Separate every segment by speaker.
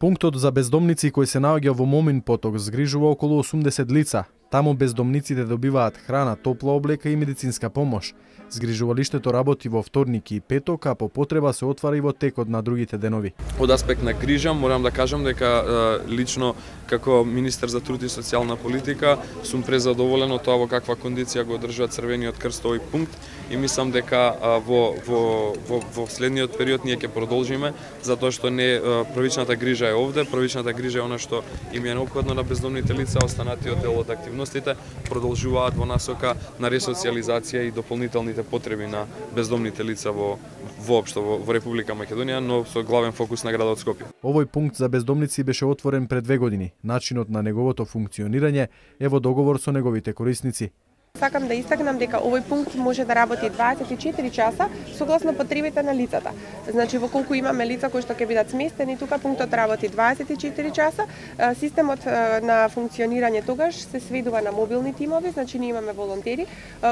Speaker 1: Пунктот за бездомници кој се наоѓа во Момин поток згрижува околу 80 лица. Таму бездомниците добиваат храна, топла облека и медицинска помош. Згрижувалиштето работи во вторник и петок, а по потреба се отвара и во текот на другите денови.
Speaker 2: Од аспект на грижа, морам да кажам дека лично како министер за труд и социјална политика сум презадоволен од тоа во каква кондиција го одржува Црвениот крст овој пункт и мислам дека во следниот период ние ќе продолжиме, затоа што не првичната грижа е овде, првичната грижа е она што им е неопходно на бездомните лица, останатиот дел од активностите продолжуваат во насока на ресоциализација и дополнителните потреби на бездомните лица воопшто во Република Македонија, но со главен фокус на градот Скопје.
Speaker 1: Овој пункт за бездомници беше отворен пред 2 години. Начинот на неговото функционирање е во договор со неговите корисници.
Speaker 3: Сакам да истакнам дека овој пункт може да работи 24 часа согласно потребите на лицата. Значи во колку имаме лица кои што ќе бидат сместени, тука пунктот работи 24 часа. Системот на функционирање тогаш се сведува на мобилни тимови, значи ние имаме волонтери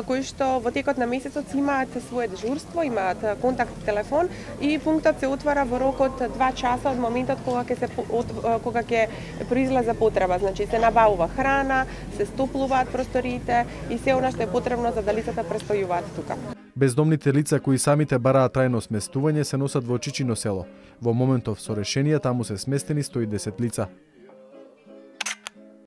Speaker 3: кои што во текот на месецот имаат свое дежурство, имаат контакт телефон и пунктот се отвара во рок од 2 часа од моментот кога ќе произлезе потреба. Значи се набавува храна, се стоплуваат просториите и се она што е потребно за да лицата престојуваат тука.
Speaker 1: Бездомните лица кои самите бараат трајно сместување се носат во Чичино село. Во моментов со решение таму се сместени 110 лица.